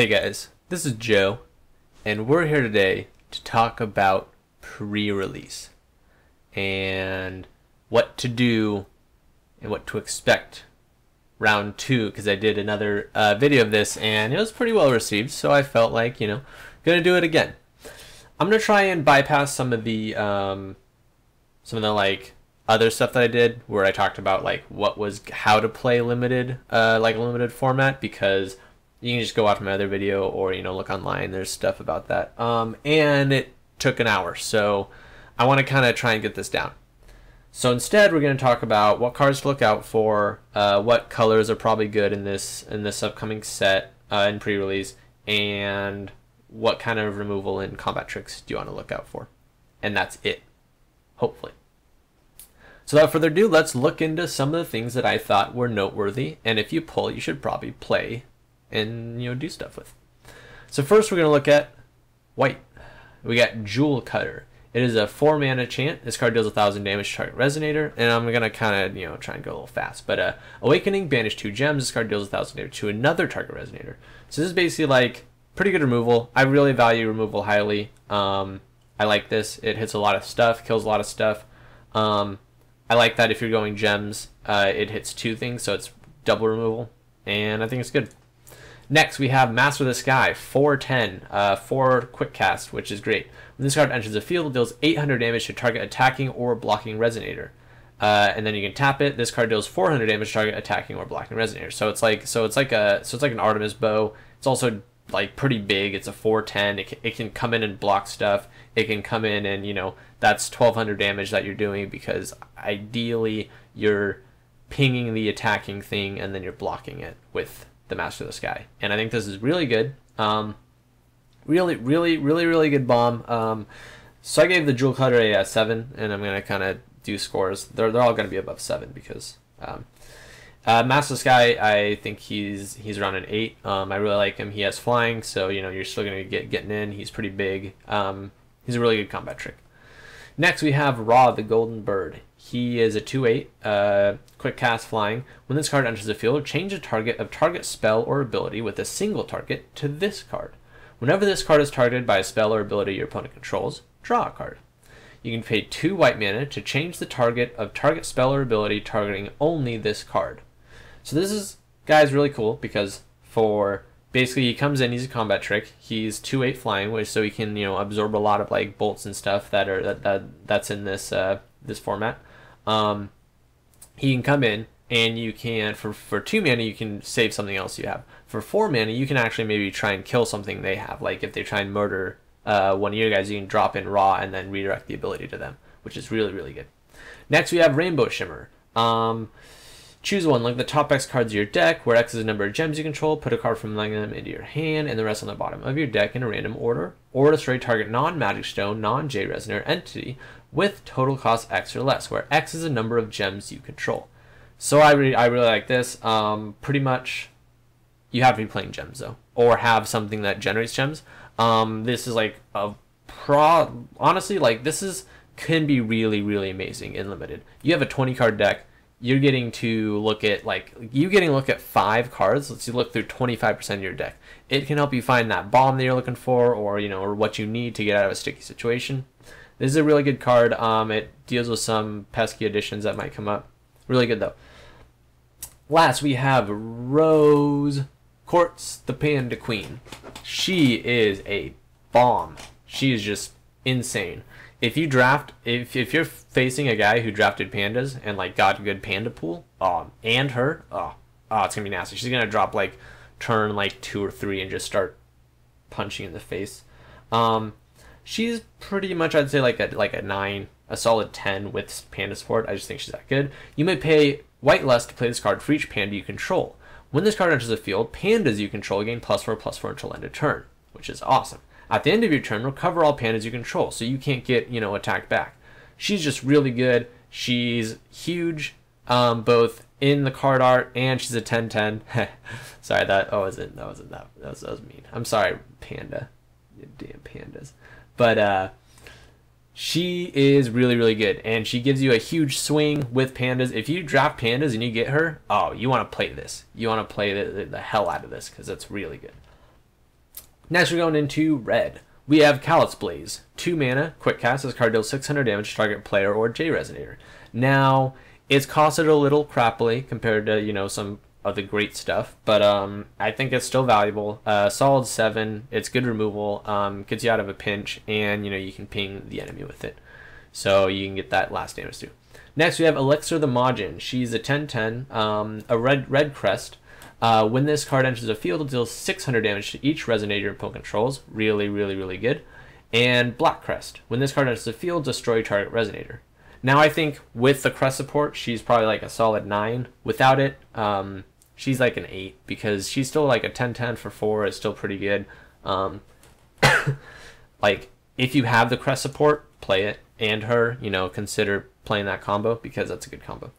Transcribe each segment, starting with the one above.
Hey guys, this is Joe, and we're here today to talk about pre-release and what to do and what to expect round 2, because I did another video of this and it was pretty well received, so I felt like, gonna do it again. I'm gonna try and bypass some of the like other stuff that I did where I talked about like how to play limited limited format, because you can just go watch my other video or look online. There's stuff about that. And it took an hour, so I want to kind of try and get this down. So instead, we're going to talk about what cards to look out for, what colors are probably good in this upcoming set in pre-release, and what kind of removal and combat tricks do you want to look out for. And that's it, hopefully. So without further ado, let's look into some of the things that I thought were noteworthy, and if you pull, you should probably play and do stuff with. So first we're going to look at white. We got Jewel Cutter. It is a 4-mana chant. This card deals 1,000 damage to target resonator, and I'm going to kind of try and go a little fast. But Awakening, banish 2 gems. This card deals 1,000 damage to another target resonator. So this is basically like pretty good removal. I really value removal highly. I like this. It hits a lot of stuff, kills a lot of stuff. I like that if you're going gems, it hits 2 things, so it's double removal, and I think it's good. Next, we have Master of the Sky, 4/10, 4 quick cast, which is great. When this card enters the field, it deals 800 damage to target attacking or blocking resonator. And then you can tap it. This card deals 400 damage to target attacking or blocking resonator. So it's like an Artemis bow. It's also like pretty big. It's a 4/10. It can come in and block stuff. It can come in and that's 1,200 damage that you're doing, because ideally you're pinging the attacking thing and then you're blocking it with the Master of the Sky. And I think this is really good. Really good bomb. So I gave the Jewel Cutter a 7, and I'm going to kind of do scores. They're all going to be above 7 because Master of the Sky, I think he's around an 8. I really like him. He has flying, so you're still going to getting in. He's pretty big. He's a really good combat trick. Next, we have Ra, the Golden Bird. He is a 2/8, quick cast flying. When this card enters the field, change the target of target spell or ability with a single target to this card. Whenever this card is targeted by a spell or ability your opponent controls, draw a card. You can pay 2 white mana to change the target of target spell or ability targeting only this card. So this is, guys, really cool, because for basically he comes in, he's a combat trick. He's 2/8 flying, which so he can absorb a lot of like bolts and stuff that's in this this format. He can come in and you can for 2 mana you can save something else you have. For 4 mana you can actually maybe try and kill something they have. Like if they try and murder one of your guys, you can drop in Ra and then redirect the ability to them, which is really good. Next we have Rainbow Shimmer. Choose one, link the top X cards of your deck, where X is the number of gems you control, put a card from among them into your hand, and the rest on the bottom of your deck in a random order, or destroy target non-Magic Stone, non-J Resonator entity with total cost X or less, where X is the number of gems you control. So I really like this. Pretty much, you have to be playing gems though, or have something that generates gems. This is like honestly, like can be really amazing in limited. You have a 20 card deck. You're getting to look at 5 cards. Let's look through 25% of your deck. It can help you find that bomb that you're looking for, or or what you need to get out of a sticky situation. This is a really good card. It deals with some pesky additions that might come up. Really good though. Last we have Rose Quartz, the Panda Queen. She is a bomb. She is just insane. If you're facing a guy who drafted pandas and like got a good panda pool, and her, it's gonna be nasty. She's gonna drop like turn like 2 or 3 and just start punching in the face. She's pretty much, I'd say like a 9, a solid 10 with panda support. I just think she's that good. You may pay white less to play this card for each panda you control. When this card enters the field, pandas you control gain +4/+4 until end of turn, which is awesome. At the end of your turn, recover all pandas you control, so you can't get, attacked back. She's just really good. She's huge, both in the card art, and she's a 10/10. Sorry, that was mean. I'm sorry, Panda. You damn pandas. But she is really good, and she gives you a huge swing with pandas. If you draft pandas and you get her, you want to play this. You want to play the hell out of this, because it's really good. Next, we're going into red. We have Callous Blaze. 2 mana, quick cast. This card deals 600 damage to target player or J Resonator. Now, it's costed a little crappily compared to, you know, some of the great stuff, but I think it's still valuable. Solid 7, it's good removal, gets you out of a pinch, and, you know, you can ping the enemy with it. So you can get that last damage too. Next, we have Elixir the Majin. She's a 10/10, a red crest. When this card enters the field, it deals 600 damage to each Resonator your opponent controls. Really, really, really good. And Black Crest. When this card enters the field, destroy target Resonator. Now, I think with the crest support, she's probably like a solid 9. Without it, she's like an 8, because she's still like a 10/10 for 4. It's still pretty good. Like, if you have the crest support, play it. And her, you know, consider playing that combo, because that's a good combo.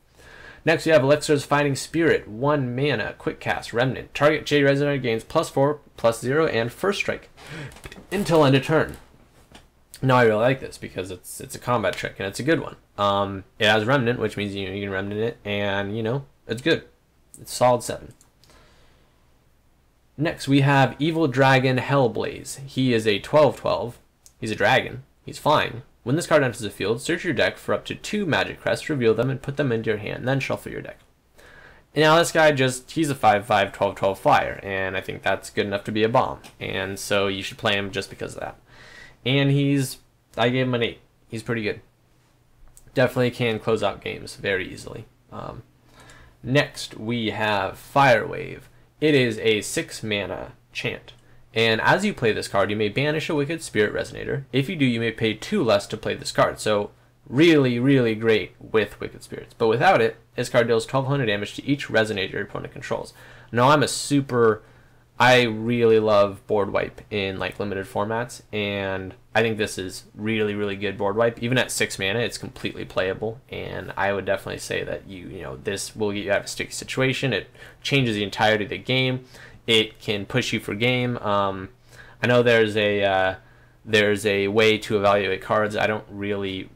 Next, we have Elixir's Fighting Spirit. 1 mana, quick cast, Remnant. Target J Resonator gains +4, +0, and first strike until end of turn. Now, I really like this because it's a combat trick, and it's a good one. It has Remnant, which means, you know, you can Remnant it, and, you know, it's good. It's solid 7. Next, we have Evil Dragon Hellblaze. He is a 12/12. He's a dragon. He's flying. When this card enters the field, search your deck for up to 2 magic crests, reveal them, and put them into your hand, then shuffle your deck. And now this guy he's a 5/5, 12/12 flyer, and I think that's good enough to be a bomb. And so you should play him just because of that. And I gave him an 8. He's pretty good. Definitely can close out games very easily. Next, we have Fire Wave. It is a 6 mana chant. And as you play this card, you may banish a Wicked Spirit Resonator. If you do, you may pay 2 less to play this card. So really, really great with Wicked Spirits. But without it, this card deals 1200 damage to each Resonator your opponent controls. Now, I really love board wipe in like limited formats, and I think this is really, really good board wipe. Even at 6 mana, it's completely playable, and I would definitely say that this will get you out of a sticky situation. It changes the entirety of the game. It can push you for game. I know there's a way to evaluate cards. I don't really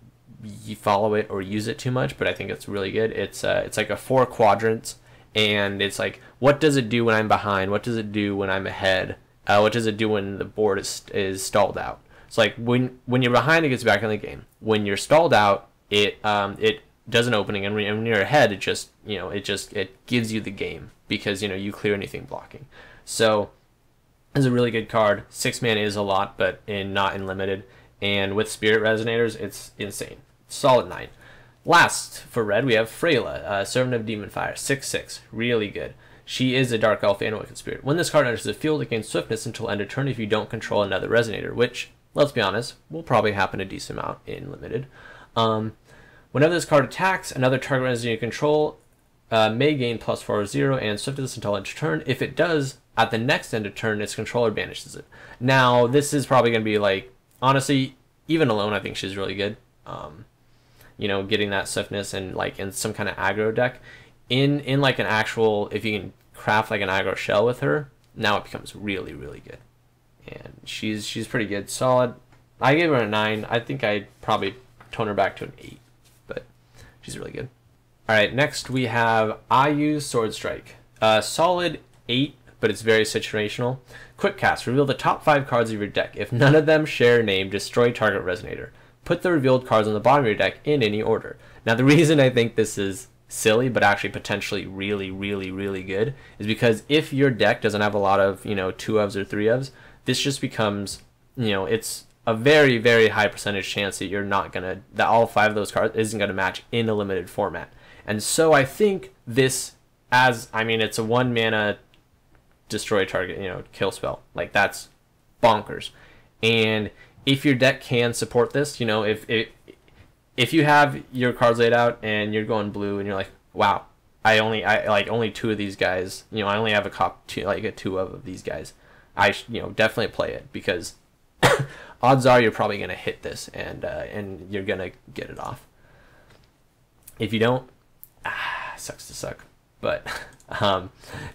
follow it or use it too much, but I think it's really good. It's like a 4 quadrants, and it's like, what does it do when I'm behind? What does it do when I'm ahead? What does it do when the board is stalled out? It's like when you're behind, it gets back in the game. When you're stalled out, it does an opening, and when you're ahead, it gives you the game, because you clear anything blocking. So it's a really good card. 6 mana is a lot, but not in limited. And with Spirit Resonators, it's insane. Solid 9. Last for red, we have Freyla, Servant of Demon Fire, 6/6, really good. She is a Dark Elf and a Wicked Spirit. When this card enters the field, it gains Swiftness until end of turn if you don't control another Resonator, which, let's be honest, will probably happen a decent amount in limited. Whenever this card attacks, another target Resonator you control may gain +4/0 and Swiftness until end of turn. If it does, at the next end of turn, its controller banishes it. Now, this is probably going to be like, honestly, even alone, I think she's really good. Getting that Swiftness and like in some kind of aggro deck, in like an actual, if you can craft like an aggro shell with her, now it becomes really, really good. And she's pretty good, solid. I gave her a 9. I think I'd probably tone her back to an 8, but she's really good. All right, next we have Ayu Sword Strike, solid 8, but it's very situational. Quick cast, reveal the top 5 cards of your deck. If none of them share a name, destroy target Resonator. Put the revealed cards on the bottom of your deck in any order. Now, the reason I think this is silly, but actually potentially really, really, really good, is because if your deck doesn't have a lot of, 2-ofs or 3-ofs, this just becomes, it's a very, very high percentage chance that that all 5 of those cards isn't gonna match in a limited format. And so I think this, it's a 1 mana destroy target, kill spell. Like, that's bonkers. And if your deck can support this, if you have your cards laid out and you're going blue and you're like, wow, I only 2 of these guys, I only have a 2 of these guys, I definitely play it, because odds are you're probably gonna hit this and you're gonna get it off. If you don't, sucks to suck. But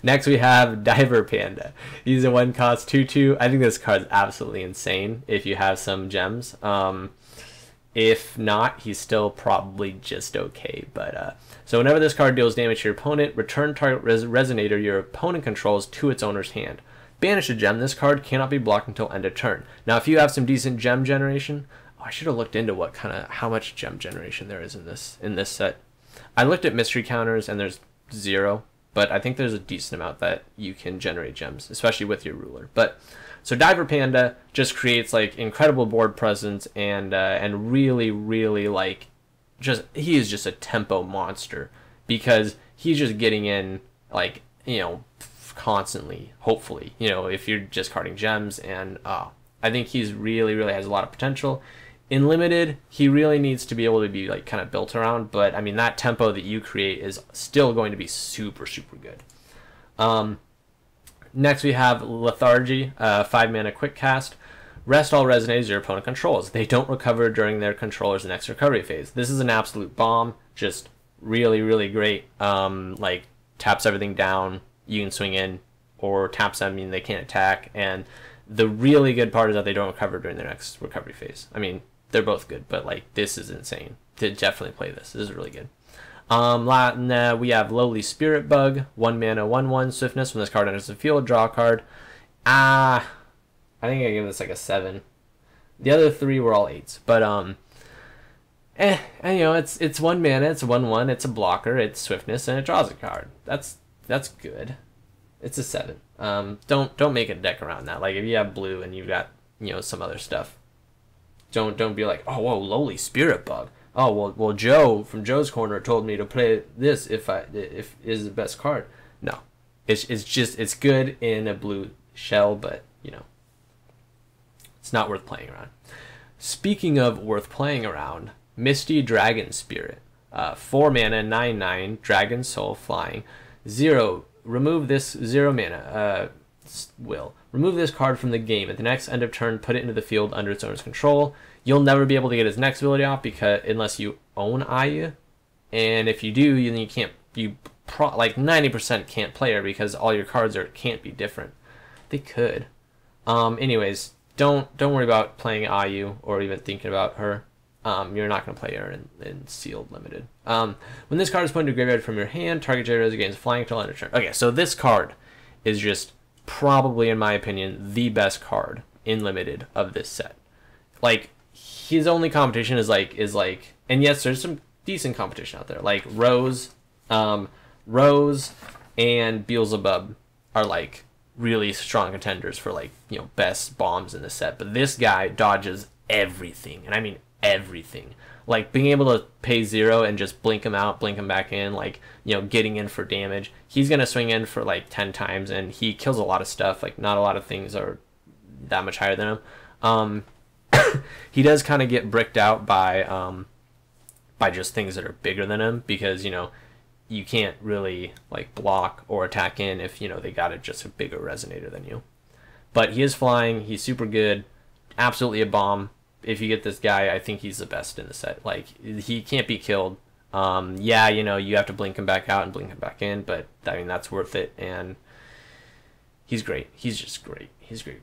next we have Diver Panda. He's a 1-cost 2/2. I think this card's absolutely insane if you have some gems. If not, he's still probably just okay. But so whenever this card deals damage to your opponent, return target Resonator your opponent controls to its owner's hand. Banish a gem. This card cannot be blocked until end of turn. Now, if you have some decent gem generation, I should have looked into how much gem generation there is in this set. I looked at mystery counters and there's 0, but I think there's a decent amount that you can generate gems, especially with your ruler. But so Diver Panda just creates like incredible board presence and really like he is just a tempo monster because he's just getting in like, you know, constantly, hopefully, you know, if you're just carding gems. And I think he's really has a lot of potential. In limited, he really needs to be able to be like kind of built around, but I mean that tempo that you create is still going to be super good. Next we have Lethargy, 5 mana quick cast. Rest all resonators your opponent controls. They don't recover during their controller's next recovery phase. This is an absolute bomb, just really great. Like taps everything down, you can swing in, or taps them, I mean they can't attack, and the really good part is that they don't recover during their next recovery phase. I mean, they're both good, but like this is insane. To definitely play this. This is really good. We have Lowly Spirit Bug, 1 mana, 1/1 swiftness. When this card enters the field, draw a card. I think I give this like a 7. The other 3 were all 8s, but and you know it's 1 mana, it's 1/1, it's a blocker, it's swiftness, and it draws a card. That's good. It's a 7. Don't make a deck around that. Like if you have blue and you've got, you know, some other stuff, don't be like, oh whoa, Lowly Spirit Bug. Oh well Joe from Joe's Corner told me to play this if is the best card. No, it's good in a blue shell, but you know, it's not worth playing around. Speaking of worth playing around, Misty Dragon Spirit, 4 mana, 9/9, Dragon Soul, flying, 0. Remove this 0 mana. Remove this card from the game. At the next end of turn, put it into the field under its owner's control. You'll never be able to get his next ability off unless you own Aya, and if you do, then you can't. Like 90% can't play her because all your cards can't be different. They could. Anyways, don't worry about playing Ayu or even thinking about her. You're not going to play her in sealed limited. When this card is put into graveyard from your hand, target generator gains flying until end of turn. Okay, so this card is just probably, in my opinion, the best card in limited of this set. Like his only competition is like, and yes, there's some decent competition out there. Like Rose and Beelzebub are like really strong contenders for like, you know, best bombs in the set. But this guy dodges everything, and I mean everything. Like being able to pay 0 and just blink him out, blink him back in, like, you know, getting in for damage. He's gonna swing in for like 10 times, and he kills a lot of stuff. Like not a lot of things are that much higher than him. He does kind of get bricked out by just things that are bigger than him, because, you know, you can't really like block or attack in if, you know, they got just a bigger resonator than you. But he is flying. He's super good. Absolutely a bomb. If you get this guy, I think he's the best in the set. Like he can't be killed. Yeah, you know, you have to blink him back out and blink him back in, but I mean that's worth it. And he's great. He's just great. He's great.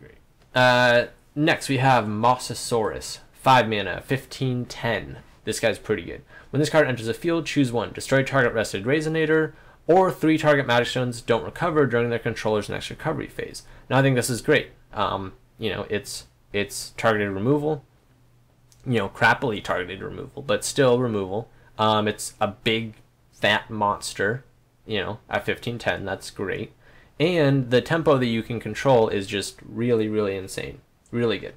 Next we have Mosasaurus, 5 mana, 15/10. This guy's pretty good. When this card enters the field, choose 1. Destroy target rested resonator, or 3 target magic stones don't recover during their controller's next recovery phase. Now I think this is great. You know, it's targeted removal. You know, crappily targeted removal, but still removal. It's a big fat monster, you know, at 15/10. That's great. And the tempo that you can control is just really insane. Really good.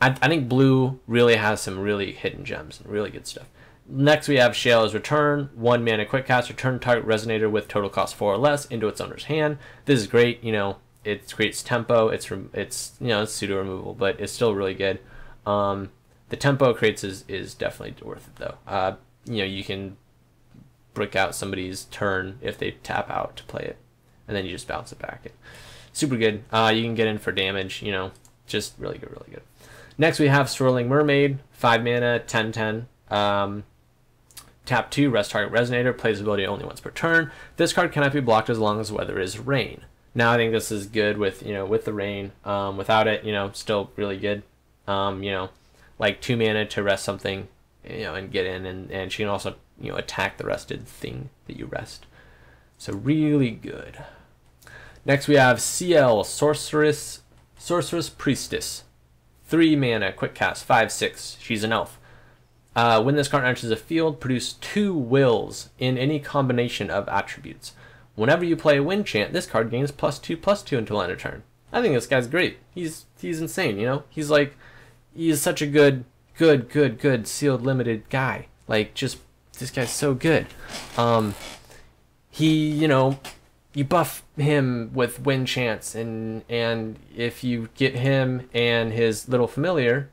I think blue really has some really hidden gems and really good stuff. Next we have Shayla's Return, 1 mana quick cast. Return target resonator with total cost 4 or less into its owner's hand. This is great. You know, it creates tempo. It's you know, it's pseudo removal, but it's still really good. The tempo it creates is definitely worth it though. You know, you can brick out somebody's turn if they tap out to play it, and then you just bounce it back. Super good. You can get in for damage. You know, just really good. Next we have Swirling Mermaid, 5 mana, 10/10. Tap 2, rest target resonator, plays ability only once per turn. This card cannot be blocked as long as the weather is rain. Now I think this is good with, you know, with the rain. Without it, you know, still really good. You know, like 2 mana to rest something, you know, and get in, and she can also, you know, attack the rested thing that you rest. So really good. Next we have CL Sorceress Priestess. 3 mana, quick cast, 5/6. She's an elf. When this card enters the field, produce 2 wills in any combination of attributes. Whenever you play a wind chant, this card gains +2/+2 until end of turn. I think this guy's great. He's insane, you know? He's such a good sealed limited guy. Like, just, this guy's so good. You buff him with wind chants, and if you get him and his little familiar,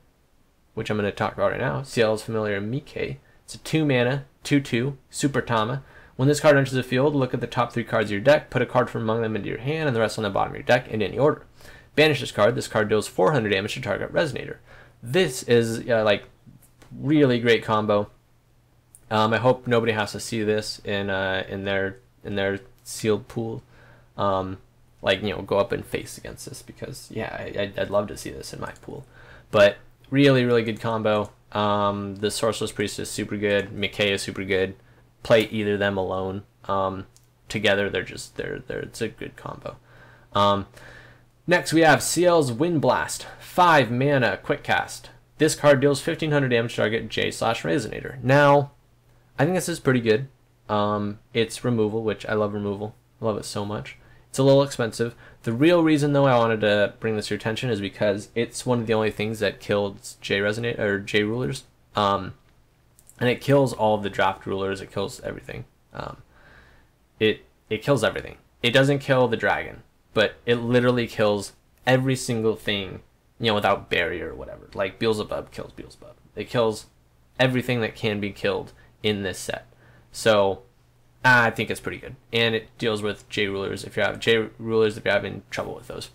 which I'm going to talk about right now, CL's familiar Mike. It's a 2 mana, 2/2, Super Tama. When this card enters the field, look at the top 3 cards of your deck, put a card from among them into your hand, and the rest on the bottom of your deck in any order. Banish this card. This card deals 400 damage to target Resonator. This is like really great combo. I hope nobody has to see this in their sealed pool. Like, you know, go up and face against this, because yeah, I'd love to see this in my pool. But really good combo. The Sorceress Priest is super good. Mikei is super good. Play either of them alone. Together they're it's a good combo. Next we have CL's Wind Blast. 5 mana, quick cast. This card deals 1500 damage to target J/Resonator. Now, I think this is pretty good. It's removal, which I love removal. I love it so much. It's a little expensive. The real reason, though, I wanted to bring this to your attention is because it's one of the only things that killed J-Resonator or J-Rulers. And it kills all of the draft rulers. It kills everything. It kills everything. It doesn't kill the dragon, but it literally kills every single thing, you know, without barrier or whatever. Like Beelzebub kills Beelzebub. It kills everything that can be killed in this set. So I think it's pretty good, and it deals with J-Rulers if you're having trouble with those.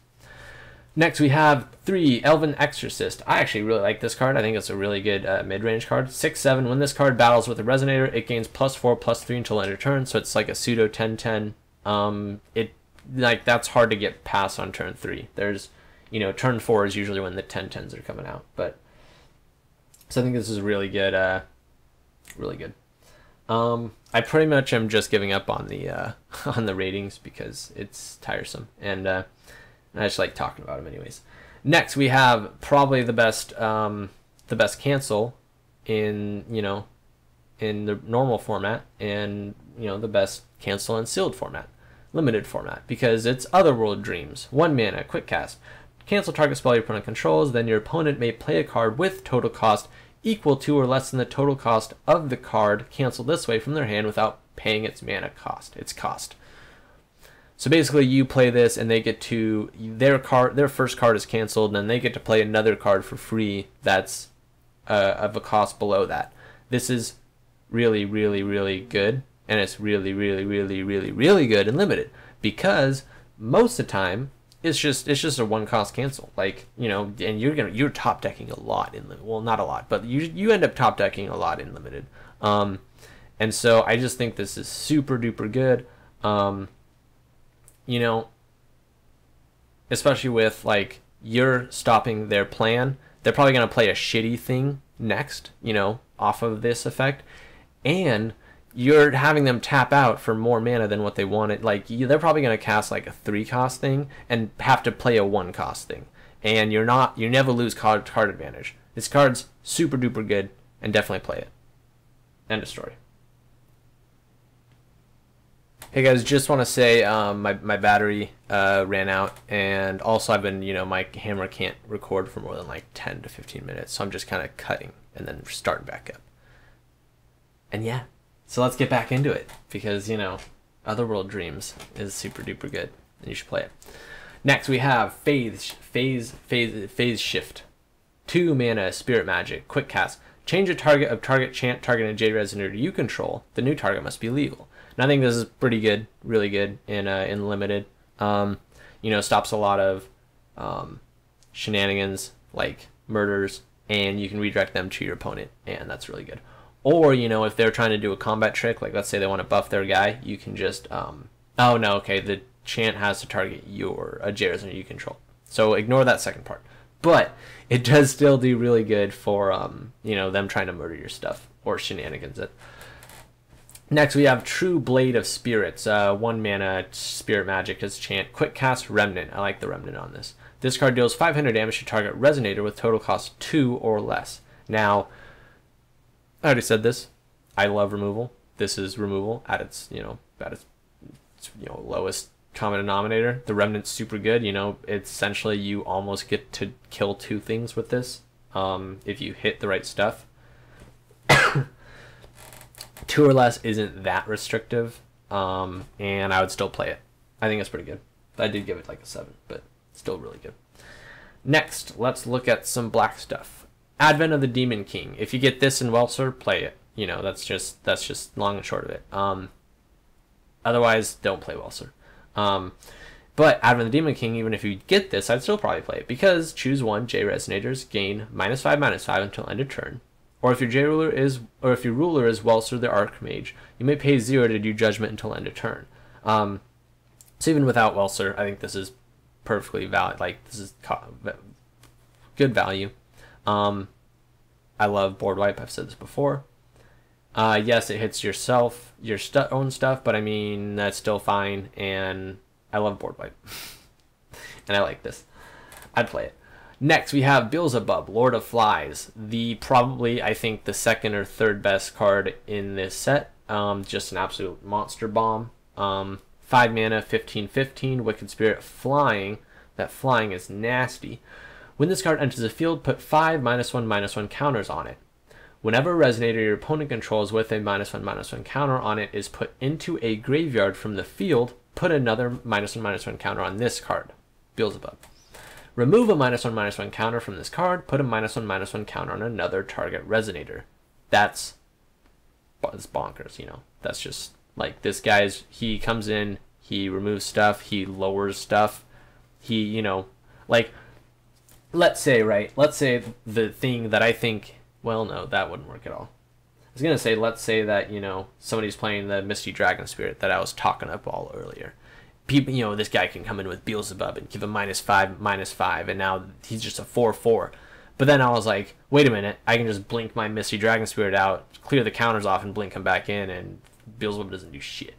Next we have 3 Elven Exorcist. I actually really like this card. I think it's a really good mid-range card. 6/7. When this card battles with a Resonator, it gains +4/+3 until end of turn. So it's like a pseudo 10/10. That's hard to get past on turn 3. There's, you know, turn 4 is usually when the 10/10s are coming out. But so I think this is really good. Really good. I pretty much am just giving up on the ratings because it's tiresome, and I just like talking about them anyways. Next we have probably the best cancel in the normal format, and the best cancel in sealed format, limited format, because it's Otherworld Dreams. 1 mana, quick cast. Cancel target spell your opponent controls, then your opponent may play a card with total cost equal to or less than the total cost of the card canceled this way from their hand without paying its mana cost. So basically you play this and they get to their first card is canceled, and then they get to play another card for free that's of a cost below that. This is really good, and it's really good and limited, because most of the time it's just a 1 cost cancel, like, and you're top decking a lot in well, not a lot, but you end up top decking a lot in limited, and so I just think this is super duper good, especially with, like, you're stopping their plan. They're probably gonna play a shitty thing next, off of this effect, and you're having them tap out for more mana than what they wanted. Like, they're probably going to cast like a 3 cost thing and have to play a 1 cost thing. And you never lose card advantage. This card's super duper good, and definitely play it. End of story. Hey guys, just want to say my battery ran out, and also I've been, my camera can't record for more than like 10 to 15 minutes. So I'm just kind of cutting and then starting back up. And yeah. So let's get back into it, because, Otherworld Dreams is super duper good, and you should play it. Next we have Phase Shift. 2 mana, Spirit Magic, quick cast. Change a target of target chant targeting J-Resonator you control. The new target must be legal. And I think this is pretty good, really good in limited. Stops a lot of shenanigans like murders, and you can redirect them to your opponent, and that's really good. Or, if they're trying to do a combat trick, like let's say they want to buff their guy, you can just, oh no, okay, the chant has to target a J-Resonator you control. So ignore that second part. But it does still do really good for, them trying to murder your stuff or shenanigans it. Next, we have True Blade of Spirits. 1 mana spirit magic as chant. Quick cast Remnant. I like the Remnant on this. This card deals 500 damage to target Resonator with total cost 2 or less. Now, I already said this. I love removal. This is removal at its, lowest common denominator. The Remnant's super good. It's essentially you almost get to kill 2 things with this if you hit the right stuff. 2 or less isn't that restrictive, and I would still play it. I think it's pretty good. I did give it like a 7, but still really good. Next, let's look at some black stuff. Advent of the Demon King. If you get this in Welser, play it. That's just long and short of it. Otherwise, don't play Welser. But Advent of the Demon King, even if you get this, I'd still probably play it, because choose 1 J Resonators, gain -5/-5 until end of turn. Or if your ruler is Welser the Archmage, you may pay 0 to do Judgment until end of turn. So even without Welser, I think this is perfectly valid. This is good value. I love board wipe. I've said this before. Yes, it hits your own stuff, but I mean that's still fine. And I love board wipe, and I like this. I'd play it. Next, we have Beelzebub, Lord of Flies. Probably, I think, the 2nd or 3rd best card in this set. Just an absolute monster bomb. 5 mana, 15/15, Wicked Spirit, flying. That flying is nasty. When this card enters the field, put 5 -1/-1 counters on it. Whenever a Resonator your opponent controls with a -1/-1 counter on it is put into a graveyard from the field, put another -1/-1 counter on this card. Beelzebub. Remove a -1/-1 counter from this card, put a -1/-1 counter on another target Resonator. That's bonkers, That's just, this he comes in, he removes stuff, he lowers stuff, he, let's say the thing that I think, well, no, that wouldn't work at all. I was going to say, let's say that, somebody's playing the Misty Dragon Spirit that I was talking up all earlier. People, this guy can come in with Beelzebub and give him -5/-5, and now he's just a 4/4. But then I was like, wait a minute, I can just blink my Misty Dragon Spirit out, clear the counters off, and blink him back in, and Beelzebub doesn't do shit.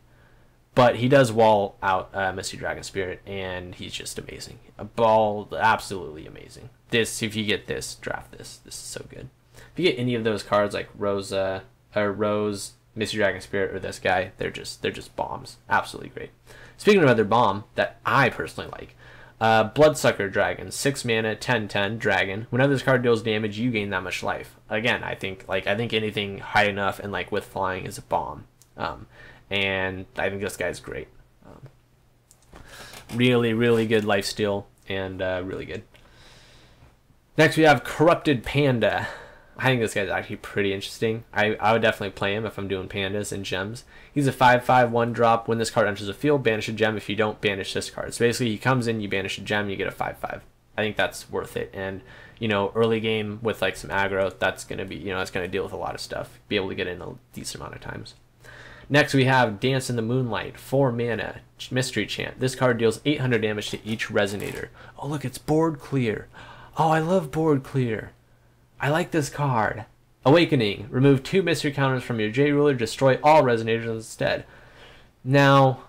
But he does wall out Misty Dragon Spirit, and he's just amazing. A ball, absolutely amazing. If you get this, draft this. This is so good. If you get any of those cards like Rose, Misty Dragon Spirit, or this guy, they're just bombs. Absolutely great. Speaking of another bomb that I personally like, Bloodsucker Dragon, 6 mana, 10/10 dragon. Whenever this card deals damage, you gain that much life. Again, I think anything high enough and with flying is a bomb. And I think this guy's great. Really, really good lifesteal, and really good. Next, we have Corrupted Panda. I think this guy's actually pretty interesting. I would definitely play him if I'm doing pandas and gems. He's a 5/5 1-drop. When this card enters the field, banish a gem. If you don't, banish this card. So basically, he comes in, you banish a gem, you get a 5/5. I think that's worth it. And early game with some aggro, that's gonna be that's gonna deal with a lot of stuff. Be able to get in a decent amount of times. Next, we have Dance in the Moonlight, 4 mana, Mystery Chant. This card deals 800 damage to each Resonator. Oh look, it's board clear. Oh, I love board clear. I like this card. Awakening. Remove 2 mystery counters from your J-Ruler. Destroy all Resonators instead. Now,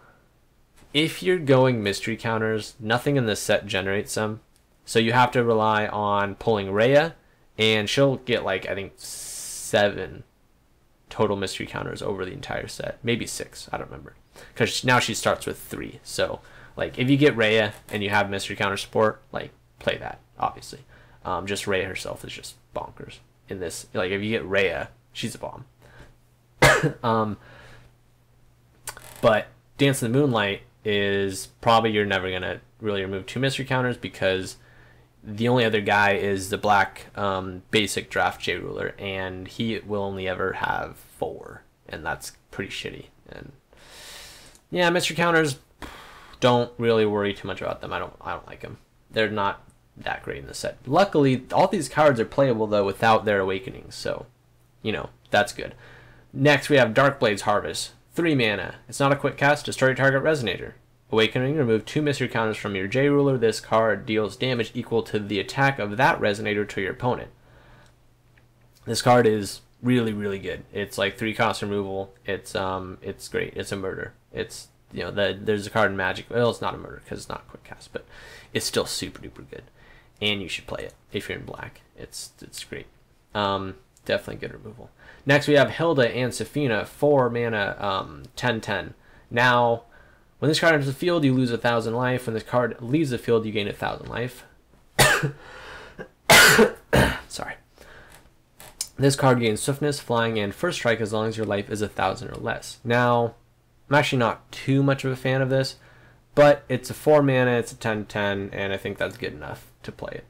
if you're going mystery counters, nothing in this set generates them. So you have to rely on pulling Rhea, and she'll get I think 7 total mystery counters over the entire set. Maybe 6. I don't remember. Because now she starts with 3. So, if you get Rhea and you have mystery counter support, play that, obviously. Just Rhea herself is just bonkers in this. If you get Rhea, she's a bomb. But Dance in the Moonlight is probably you're never going to really remove 2 mystery counters, because the only other guy is the black basic draft J-Ruler, and he will only ever have 4, and that's pretty shitty. And yeah, mystery counters, don't really worry too much about them. I don't like them. They're not that great in the set. Luckily, all these cards are playable though without their awakenings, so that's good. Next, we have Darkblade's Harvest, 3 mana. It's not a quick cast. Destroy your target Resonator. Awakening, remove 2 mystery counters from your J-Ruler. This card deals damage equal to the attack of that Resonator to your opponent. This card is Really, really good. It's like 3 cost removal. It's great. It's a murder. It's, you know, there's a card in Magic. Well, it's not a murder because it's not quick cast, but it's still super duper good, and you should play it if you're in black. It's great. Definitely good removal. Next we have Hilda and Safina, 4 mana, 10/10. Now, when this card enters the field, you lose 1,000 life. When this card leaves the field, you gain 1,000 life. Sorry. This card gains swiftness, flying, and first strike as long as your life is 1,000 or less. Now, I'm actually not too much of a fan of this, but it's a 4 mana, it's a 10/10, and I think that's good enough to play it.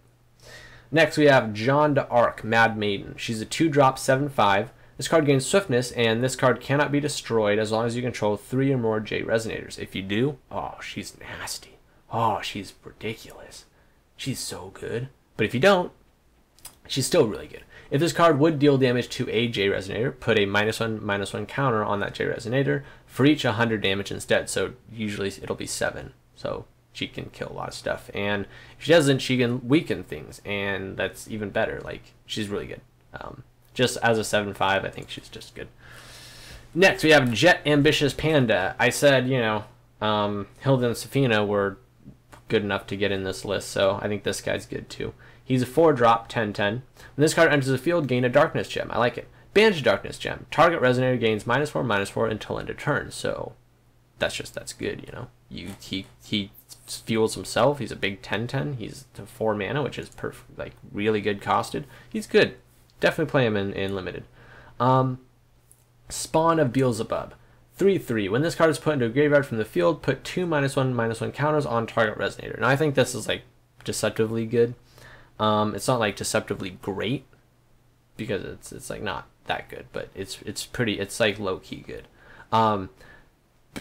Next, we have Jeanne d'Arc, Mad Maiden. She's a 2-drop, 7/5. This card gains swiftness, and this card cannot be destroyed as long as you control 3 or more J Resonators. If you do, oh, she's nasty. Oh, she's ridiculous. She's so good. But if you don't, she's still really good. If this card would deal damage to a J Resonator, put a -1/-1 counter on that J Resonator for each 100 damage instead. So usually it'll be 7. So she can kill a lot of stuff. And if she doesn't, she can weaken things. And that's even better. Like, she's really good. Just as a 7/5, I think she's just good. Next, we have Jet Ambitious Panda. I said, you know, Hilda and Safina were good enough to get in this list, so I think this guy's good too. He's a 4-drop, 10/10. When this card enters the field, gain a Darkness Gem. I like it. Banish Darkness Gem. Target Resonator gains -4/-4 until end of turn. So that's good, you know. He fuels himself. He's a big 10/10. He's 4 mana, which is perfect, like really good costed. He's good. Definitely play him in limited. Spawn of Beelzebub. 3/3. When this card is put into a graveyard from the field, put 2 -1/-1 counters on target Resonator. Now I think this is like deceptively good. It's not like deceptively great because it's like not that good, but it's like low key good.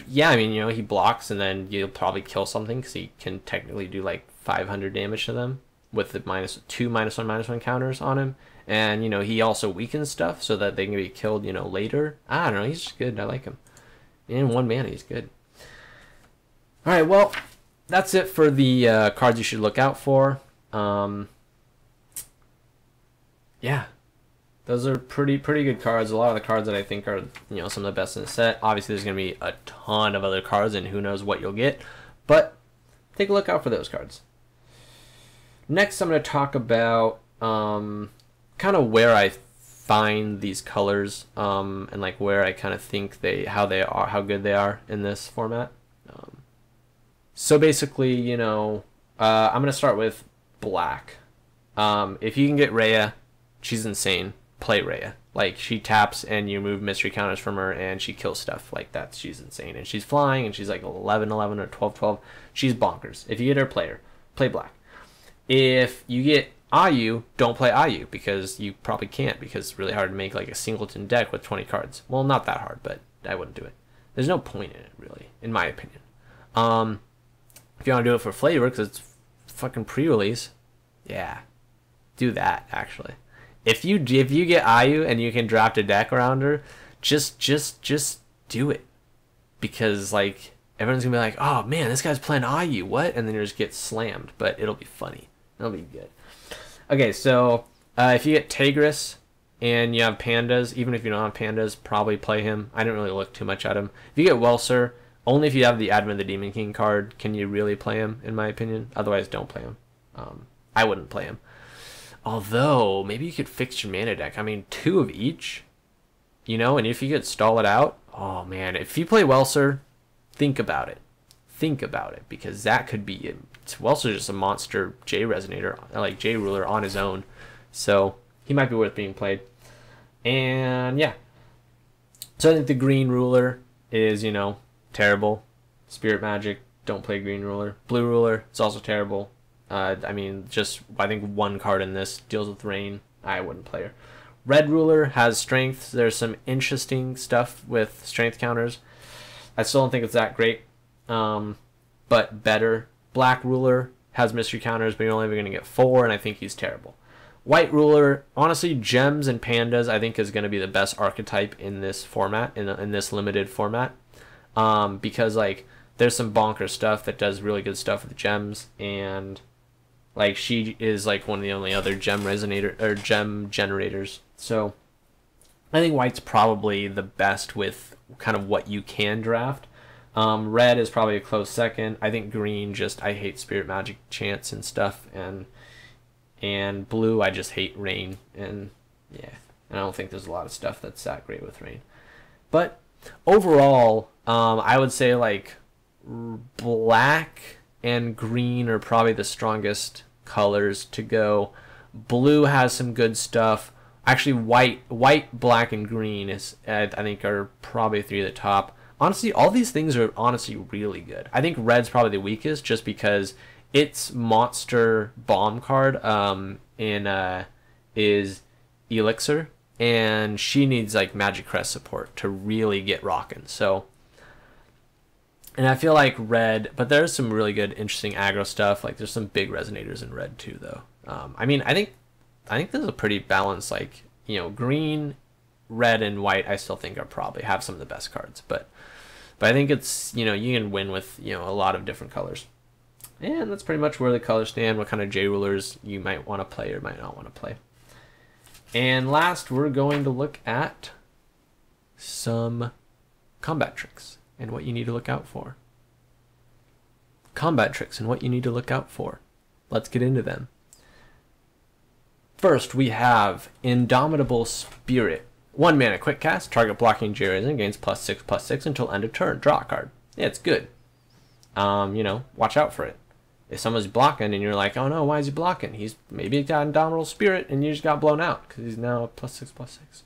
Yeah, I mean, you know, he blocks and then you'll probably kill something because he can technically do like 500 damage to them with the -2 -1/-1 counters on him. And, you know, he also weakens stuff so that they can be killed, you know, later. I don't know, he's just good. I like him. In 1 mana, he's good. Alright, well, that's it for the cards you should look out for. Yeah, those are pretty good cards. A lot of the cards that I think are, you know, some of the best in the set. Obviously, there's going to be a ton of other cards, and who knows what you'll get. But take a look out for those cards. Next, I'm going to talk about kind of where I find these colors, and like where I kind of think how good they are in this format. So basically, you know, I'm going to start with black. If you can get Rhea, she's insane. Play Rhea. Like, she taps and you move mystery counters from her and she kills stuff like that. She's insane. And she's flying and she's like 11/11 or 12/12. She's bonkers. If you get her, play black. If you get Ayu, don't play Ayu because you probably can't, because it's really hard to make like a singleton deck with 20 cards. Well, not that hard, but I wouldn't do it. There's no point in it, really, in my opinion. If you want to do it for flavor because it's fucking pre-release, yeah, do that actually. If you get Ayu and you can draft a deck around her, just do it, because like everyone's gonna be like, oh man, this guy's playing Ayu, what? And then you just get slammed, but it'll be funny. It'll be good. Okay, so if you get Tigris and you have Pandas, even if you don't have Pandas, probably play him. I didn't really look too much at him. If you get Welser, only if you have the Advent of the Demon King card can you really play him, in my opinion. Otherwise, don't play him. I wouldn't play him. Although, maybe you could fix your mana deck. I mean, 2 of each, you know, and if you could stall it out, oh man, if you play Welser, think about it. Think about it, because that could be it. Welser's just a monster J Resonator, like J Ruler on his own. So, he might be worth being played. And, yeah. So, I think the Green Ruler is, you know, terrible. Spirit Magic, don't play Green Ruler. Blue Ruler, it's also terrible. I mean, just, I think 1 card in this deals with rain. I wouldn't play her. Red Ruler has strength. There's some interesting stuff with strength counters. I still don't think it's that great, but better. Black Ruler has mystery counters, but you're only ever going to get 4, and I think he's terrible. White Ruler, honestly, Gems and Pandas, I think is going to be the best archetype in this format, in this limited format, because like there's some bonker stuff that does really good stuff with Gems, and like she is like one of the only other Gem Resonator or Gem generators. So I think white's probably the best with kind of what you can draft. Red is probably a close second. I think green, just I hate Spirit Magic Chance and stuff, and blue I just hate Rain, and yeah, and I don't think there's a lot of stuff that's that great with Rain. But overall, I would say like black and green are probably the strongest colors to go. Blue has some good stuff. Actually, white, black, and green is I think are probably three of the top. Honestly, all these things are honestly really good. I think red's probably the weakest, just because its monster bomb card is Elixir, and she needs like Magic Crest support to really get rocking. So, and I feel like red, but there's some really good, interesting aggro stuff. Like there's some big resonators in red too, though. I mean, I think this is a pretty balanced, like, you know, green, red, and white I still think are probably have some of the best cards, but I think it's, you know, you can win with, you know, a lot of different colors. And that's pretty much where the colors stand, what kind of J rulers you might want to play or might not want to play. And last, we're going to look at some combat tricks and what you need to look out for. Combat tricks and what you need to look out for. Let's get into them. First, we have Indomitable Spirit. 1 mana, quick cast, target blocking J-Resin gains +6/+6 until end of turn. Draw a card. Yeah, it's good. You know, watch out for it. If someone's blocking and you're like, oh no, why is he blocking? He's maybe got Indomitable Spirit and you just got blown out because he's now +6/+6.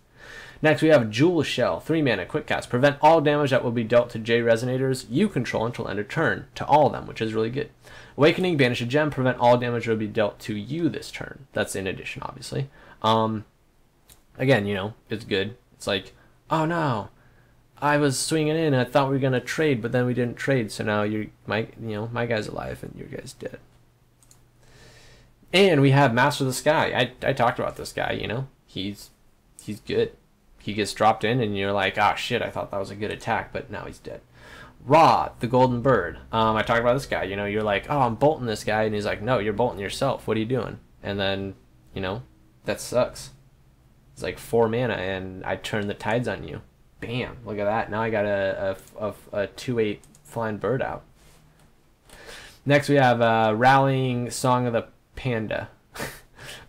Next, we have Jewel Shell. 3 mana, quick cast. Prevent all damage that will be dealt to J-Resonators you control until end of turn. To all of them, which is really good. Awakening, banish a gem. Prevent all damage that will be dealt to you this turn. That's in addition, obviously. Again, you know, it's good. It's like, oh no, I was swinging in and I thought we were going to trade, but then we didn't trade. So now my guy's alive and your guy's dead. And we have Master of the Sky. I talked about this guy, you know. He's good. He gets dropped in and you're like, oh shit, I thought that was a good attack, but now he's dead. Ra, the Golden Bird. I talked about this guy, you know, you're like, oh, I'm bolting this guy, and he's like, no, you're bolting yourself. What are you doing? And then, you know, that sucks. It's like 4 mana and I turn the tides on you. Bam, look at that. Now I got a 2/8 flying bird out. Next we have Rallying Song of the Panda.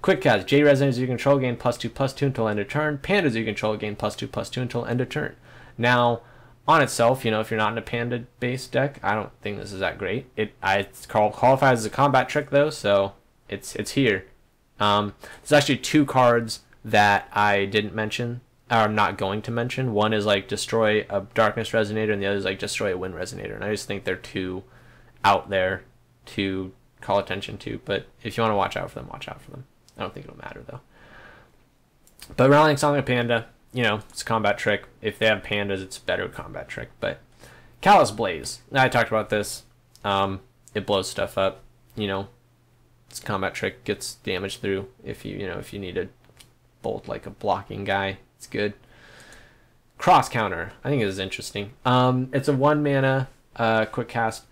Quick cast. J resonators you control gain +2/+2 until end of turn. Pandas you control gain +2/+2 until end of turn. Now, on itself, you know, if you're not in a panda based deck, I don't think this is that great. It qualifies as a combat trick though, so it's here. There's actually 2 cards that I didn't mention, or I'm not going to mention. One is like destroy a darkness resonator, and the other is like destroy a wind resonator. And I just think they're too out there to call attention to. But if you want to watch out for them, watch out for them. I don't think it'll matter though. But Rallying Song of Panda, you know, it's a combat trick. If they have pandas, it's a better combat trick. But Callous Blaze, I talked about this. It blows stuff up. You know, it's a combat trick, gets damage through. If you need to bolt like a blocking guy, it's good. Cross Counter, I think it is interesting. It's a 1 mana quick cast.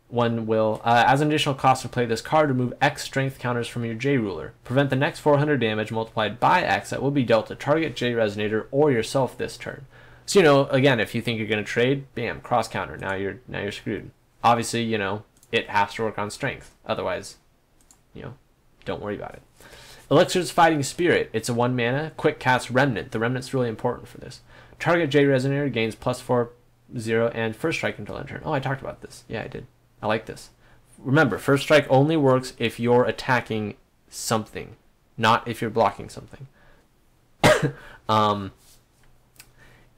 1 will, as an additional cost to play this card, remove X strength counters from your J ruler. Prevent the next 400 damage multiplied by X that will be dealt to target J resonator or yourself this turn. So, you know, again, if you think you're going to trade, bam, cross counter. Now you're screwed. Obviously, you know, it has to work on strength. Otherwise, you know, don't worry about it. Elixir's Fighting Spirit. It's a 1 mana quick cast Remnant. The Remnant's really important for this. Target J resonator gains +4/0 and first strike until end turn. Oh, I talked about this. Yeah, I did. I like this. Remember, first strike only works if you're attacking something, not if you're blocking something.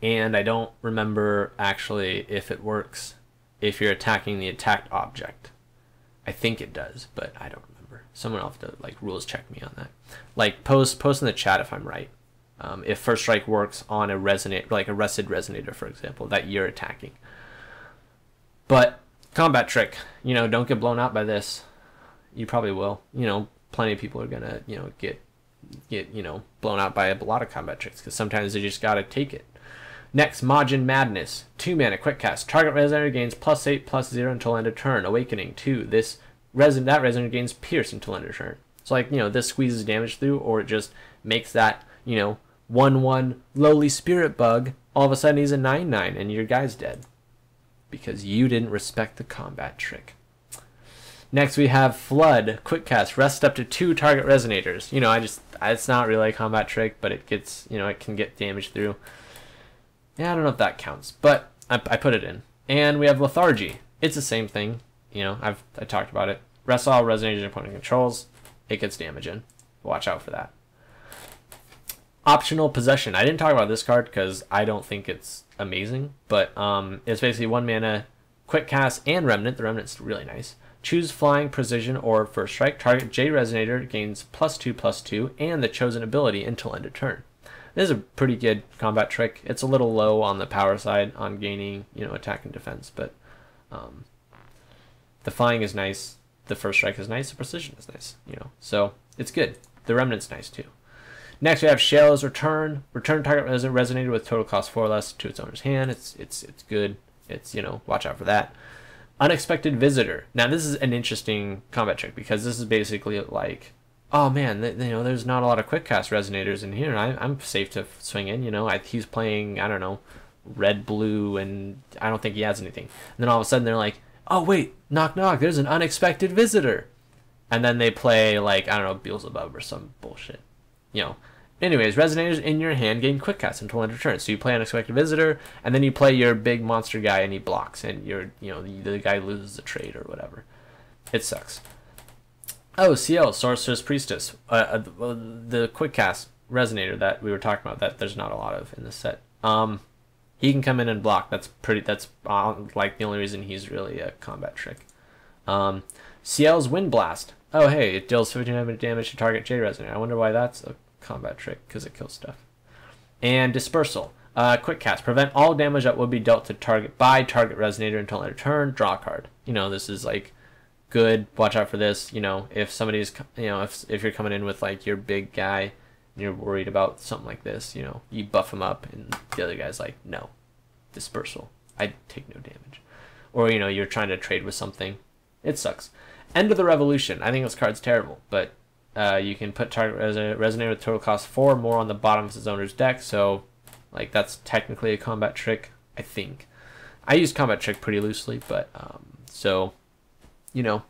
And I don't remember actually if it works if you're attacking the attacked object. I think it does, but I don't remember. Someone will have to like rules check me on that. Like post in the chat if I'm right. If first strike works on a resonate, like a rested resonator, for example, that you're attacking. But combat trick, you know, don't get blown out by this. You probably will. You know, plenty of people are gonna, you know, get you know, blown out by a lot of combat tricks because sometimes they just gotta take it. Next, Majin Madness. 2 mana quick cast. Target resonator gains +8/+0 until end of turn. Awakening 2. That resonator gains Pierce until end of turn. So like, you know, this squeezes damage through, or it just makes that, you know, 1/1 lowly spirit bug. All of a sudden he's a 9/9 and your guy's dead because you didn't respect the combat trick. Next we have Flood, quick cast, rest up to 2 target resonators. You know, it's not really a combat trick, but it gets, you know, it can get damage through. Yeah, I don't know if that counts, but I put it in. And we have Lethargy. It's the same thing. You know, I talked about it. Rest all resonators your opponent controls. It gets damage in. Watch out for that. Optional Possession. I didn't talk about this card because I don't think it's amazing, but it's basically 1 mana, quick cast, and Remnant. The Remnant's really nice. Choose Flying, Precision, or First Strike. Target J Resonator gains +2/+2 and the chosen ability until end of turn. This is a pretty good combat trick. It's a little low on the power side on gaining, you know, attack and defense, but the Flying is nice. The First Strike is nice. The Precision is nice, you know, so it's good. The Remnant's nice too. Next we have Shale's Return. Return target resonator with total cost 4 or less to its owner's hand. It's good. It's, you know, watch out for that. Unexpected Visitor. Now this is an interesting combat trick because this is basically like, oh man, you know, there's not a lot of quick cast resonators in here. I'm safe to swing in. You know, he's playing, I don't know, red, blue, and I don't think he has anything. And then all of a sudden they're like, oh wait, knock knock, there's an unexpected visitor. And then they play like, I don't know, Beelzebub or some bullshit. You know. Anyways, resonators in your hand gain quick cast until end of turn. So you play Unexpected Visitor, and then you play your big monster guy, and he blocks, and the guy loses the trade or whatever. It sucks. Oh, CL, Sorceress Priestess, the quick cast resonator that we were talking about that there's not a lot of in this set. He can come in and block. That's like the only reason he's really a combat trick. CL's Wind Blast. Oh hey, it deals 15 damage to target J resonator. I wonder why that's a combat trick, because it kills stuff. And Dispersal. Quick cast. Prevent all damage that will be dealt to target resonator until end of turn. Draw a card. You know, this is like good. Watch out for this. You know, if somebody's, you know, if you're coming in with like your big guy and you're worried about something like this, you know, you buff him up and the other guy's like, no, Dispersal. I take no damage. Or, you know, you're trying to trade with something. It sucks. End of the Revolution. I think this card's terrible, but you can put target resonator with total cost 4 or more on the bottom of his owner's deck, so like that's technically a combat trick, I think. I use combat trick pretty loosely, but so, you know,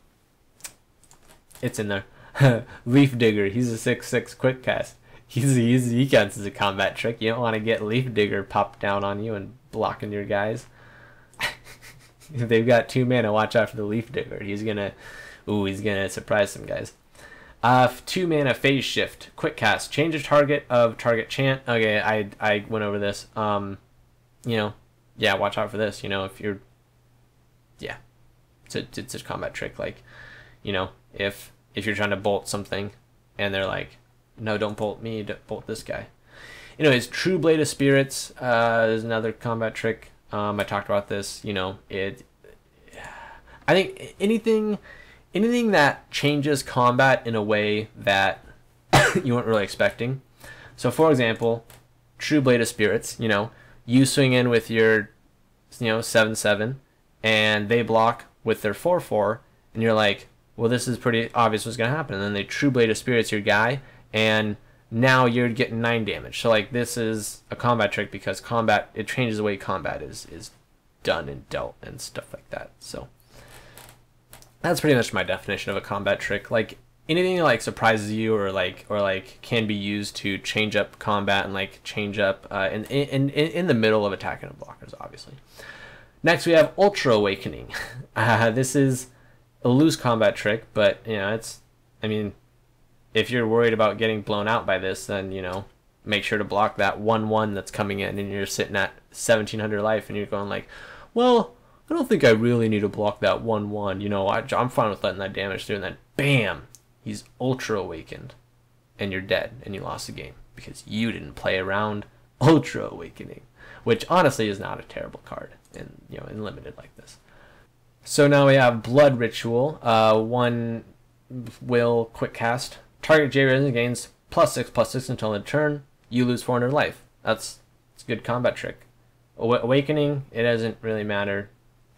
it's in there. Leaf Digger, he's a 6/6 quick cast. He counts as a combat trick. You don't want to get Leaf Digger popped down on you and blocking your guys. If they've got 2 mana, watch out for the Leaf Digger. He's gonna surprise some guys. 2 mana Phase Shift, quick cast, change the target of target chant. Okay, I went over this. You know, yeah, watch out for this. You know, if you're, yeah, it's a combat trick. Like, you know, if you're trying to bolt something, and they're like, no, don't bolt me, bolt this guy. Anyways, True Blade of Spirits is another combat trick. I talked about this. You know, I think anything that changes combat in a way that you weren't really expecting. So, for example, True Blade of Spirits, you know, you swing in with your, you know, 7/7, and they block with their 4/4, and you're like, well, this is pretty obvious what's going to happen. And then they True Blade of Spirits your guy, and now you're getting 9 damage. So, like, this is a combat trick because combat, it changes the way combat is done and dealt and stuff like that. So that's pretty much my definition of a combat trick. Like, anything that like surprises you or can be used to change up combat and like change up in the middle of attacking and blockers, obviously. Next we have Ultra Awakening. This is a loose combat trick, but you know, I mean, if you're worried about getting blown out by this, then you know, make sure to block that 1/1 that's coming in, and you're sitting at 1700 life, and you're going like, well, I don't think I really need to block that 1/1. You know, I'm fine with letting that damage through, and then bam, he's Ultra Awakened, and you're dead, and you lost the game because you didn't play around Ultra Awakening, which honestly is not a terrible card in limited like this. So now we have Blood Ritual. 1 will quick cast. Target J Resin gains +6/+6 until end of turn. You lose 400 life. It's a good combat trick. Awakening, it doesn't really matter.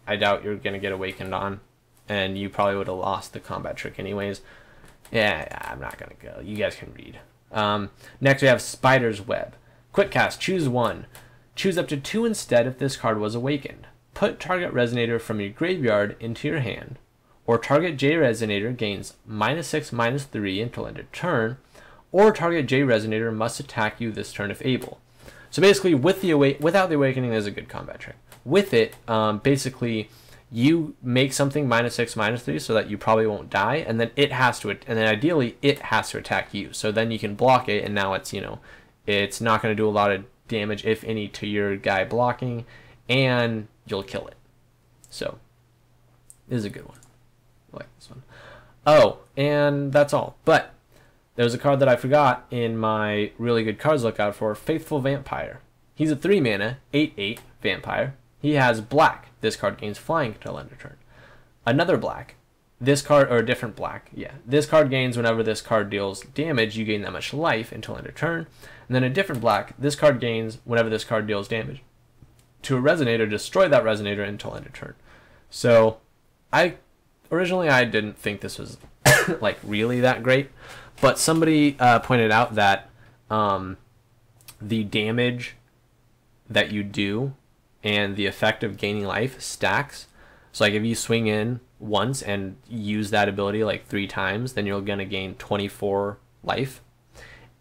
I doubt you're going to get awakened on, and you probably would have lost the combat trick anyways. Yeah, I'm not going to go. You guys can read. Next we have Spider's Web. Quick cast, choose one. Choose up to 2 instead if this card was awakened. Put target Resonator from your graveyard into your hand, or target J Resonator gains -6/-3 until end of turn, or target J Resonator must attack you this turn if able. So basically, with the without the awakening, there's a good combat trick. With it, basically, you make something -6/-3 so that you probably won't die, and then it has to, and then ideally it has to attack you. So then you can block it, and now it's it's not going to do a lot of damage, if any, to your guy blocking, and you'll kill it. So this is a good one. I like this one. Oh, and that's all. But there's a card that I forgot in my really good cards look out for, Faithful Vampire. He's a 3 mana, 8/8 vampire. He has black. This card gains flying until end of turn. Another black. This card, or a different black, yeah. This card gains whenever this card deals damage, you gain that much life until end of turn. And then a different black, this card gains whenever this card deals damage to a Resonator, destroy that Resonator until end of turn. So, originally I didn't think this was like really that great, but somebody pointed out that the damage that you do and the effect of gaining life stacks. So like if you swing in once and use that ability like 3 times, then you're gonna gain 24 life.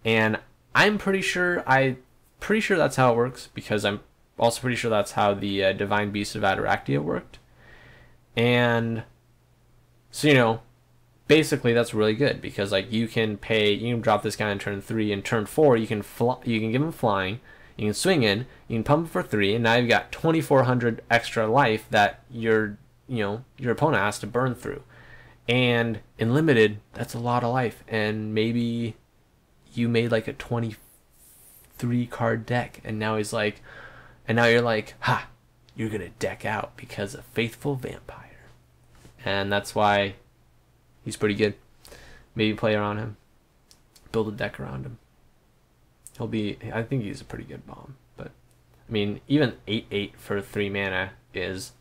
And I'm pretty sure that's how it works, because I'm also pretty sure that's how the Divine Beast of Ataraxia worked. And so basically that's really good, because like you can drop this guy in turn 3, and turn 4 you can give him flying, you can swing in, you can pump him for 3, and now you've got 2,400 extra life that your opponent has to burn through. And in limited, that's a lot of life, and maybe you made like a 23 card deck, and now you're like, ha, you're gonna deck out because of Faithful Vampire. And that's why he's pretty good. Maybe play around him, build a deck around him. I think he's a pretty good bomb. But I mean, even 8/8 for 3 mana is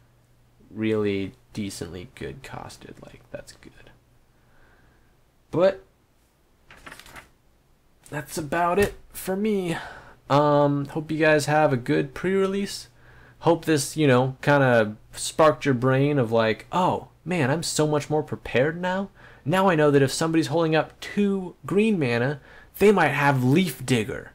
really decently good costed. Like, that's good. But that's about it for me. Hope you guys have a good pre-release. Hope this, kind of sparked your brain of like, oh man, I'm so much more prepared now. Now I know that if somebody's holding up 2 green mana, they might have Leaf Digger.